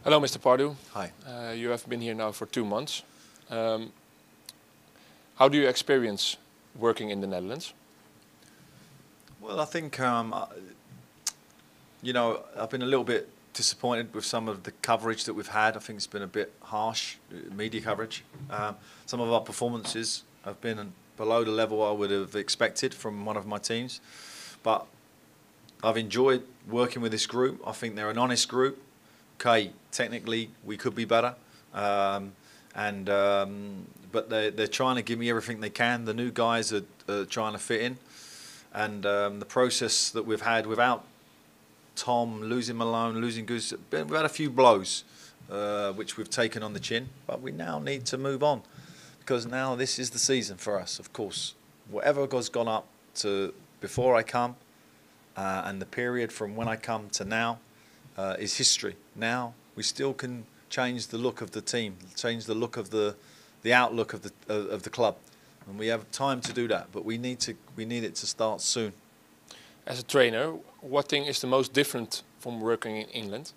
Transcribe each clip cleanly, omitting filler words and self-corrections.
Hello, Mr. Pardew. Hi. You have been here now for 2 months. Um, how do you experience working in the Netherlands? Well, I think, I've been a little bit disappointed with some of the coverage that we've had. I think it's been a bit harsh, media coverage. Some of our performances have been below the level I would have expected from one of my teams. But I've enjoyed working with this group. I think they're an honest group. Okay, technically we could be better, but they're trying to give me everything they can. The new guys are trying to fit in, and the process that we've had without Tom, losing Malone, losing Goose, we've had a few blows, which we've taken on the chin. But we now need to move on, because now this is the season for us. Of course, whatever has gone up to before I come, and the period from when I come to now. Is history. Now we still can change the look of the team, change the look of the outlook of the club, and we have time to do that. But we need it to start soon. As a trainer, what thing is the most different from working in England?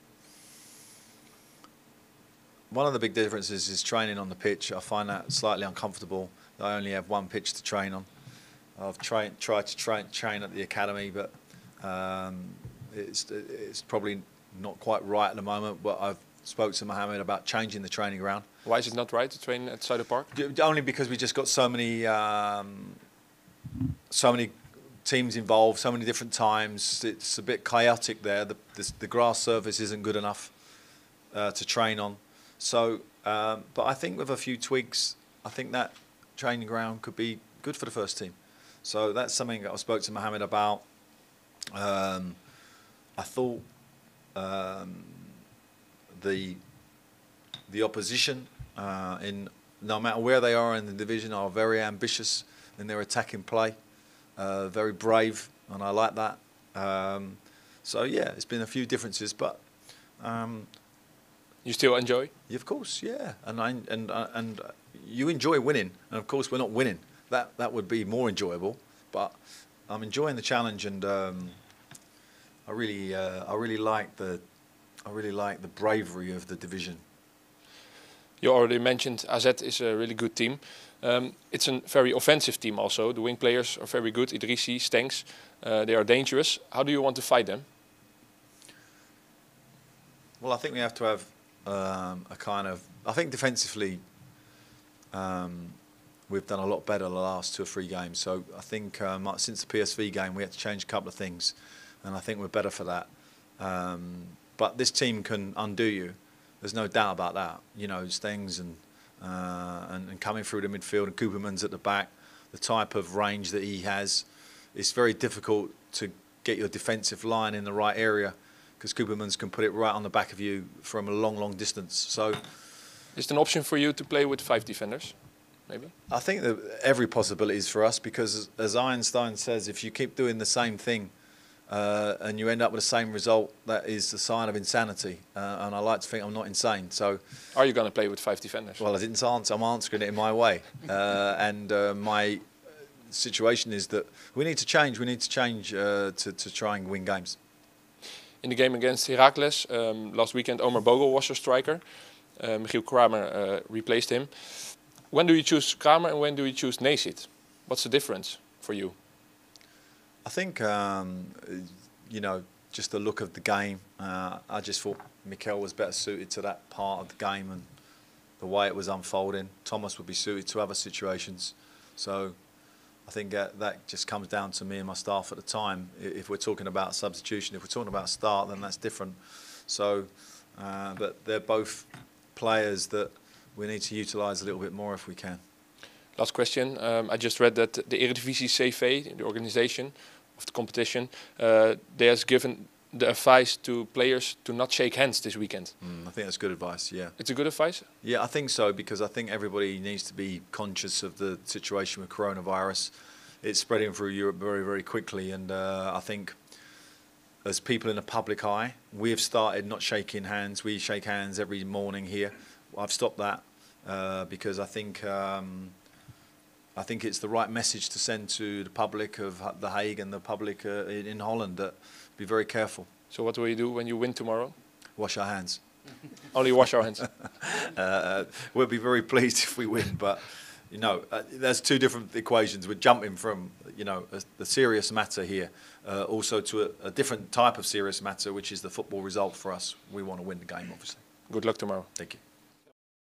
One of the big differences is training on the pitch. I find that slightly uncomfortable. I only have one pitch to train on. I've tried to train at the academy, but it's probably not quite right at the moment, but I've spoke to Mohammed about changing the training ground. Why is it not right to train at Zuider Park? Only because we just got so many teams involved, so many different times. It's a bit chaotic there. The grass surface isn't good enough to train on. So, but I think with a few tweaks, I think that training ground could be good for the first team. So that's something that I spoke to Mohammed about. I thought the opposition, in no matter where they are in the division, are very ambitious in their attacking play, very brave, and I like that. So yeah, it's been a few differences, but you still enjoy? Of course, yeah, and you enjoy winning, and of course we're not winning. That would be more enjoyable, but I'm enjoying the challenge, and I really like the bravery of the division. You already mentioned AZ is a really good team. It's a very offensive team also. The wing players are very good. Idrissi, Stenks, they are dangerous. How do you want to fight them? Well, I think we have to have I think defensively we've done a lot better the last 2 or 3 games. So I think since the PSV game we had to change a couple of things, and I think we're better for that. But this team can undo you. There's no doubt about that. You know, Stengs and coming through the midfield, and Cooperman's at the back. The type of range that he has, it's very difficult to get your defensive line in the right area, because Cooperman's can put it right on the back of you from a long, long distance. So, is it an option for you to play with 5 defenders? Maybe. I think that every possibility is for us, because as Einstein says, if you keep doing the same thing, and you end up with the same result, that is the sign of insanity. And I like to think I'm not insane. So, are you going to play with 5 defenders? Well, I didn't answer. I'm answering it in my way. My situation is that we need to change. We need to change to try and win games. In the game against Heracles last weekend, Omar Bogle was your striker. Michiel Kramer replaced him. When do you choose Kramer and when do you choose Nesit? What's the difference for you? I think, just the look of the game. I just thought Mikel was better suited to that part of the game and the way it was unfolding. Thomas would be suited to other situations. So I think that just comes down to me and my staff at the time. If we're talking about substitution, if we're talking about start, then that's different. So, but they're both players that we need to utilise a little bit more if we can. Last question. I just read that the Eredivisie CV, the organisation of the competition, they has given the advice to players to not shake hands this weekend. I think that's good advice, yeah. It's a good advice? Yeah, I think so, because I think everybody needs to be conscious of the situation with coronavirus. It's spreading through Europe very, very quickly, and I think as people in the public eye, we have started not shaking hands. We shake hands every morning here. I've stopped that because I think it's the right message to send to the public of The Hague and the public in Holland that be very careful. So what will you do when you win tomorrow? Wash our hands. Only wash our hands. We'll be very pleased if we win, but you know, there's two different equations. We're jumping from, you know, the serious matter here, also to a different type of serious matter, which is the football result for us. We want to win the game, obviously. Good luck tomorrow. Thank you.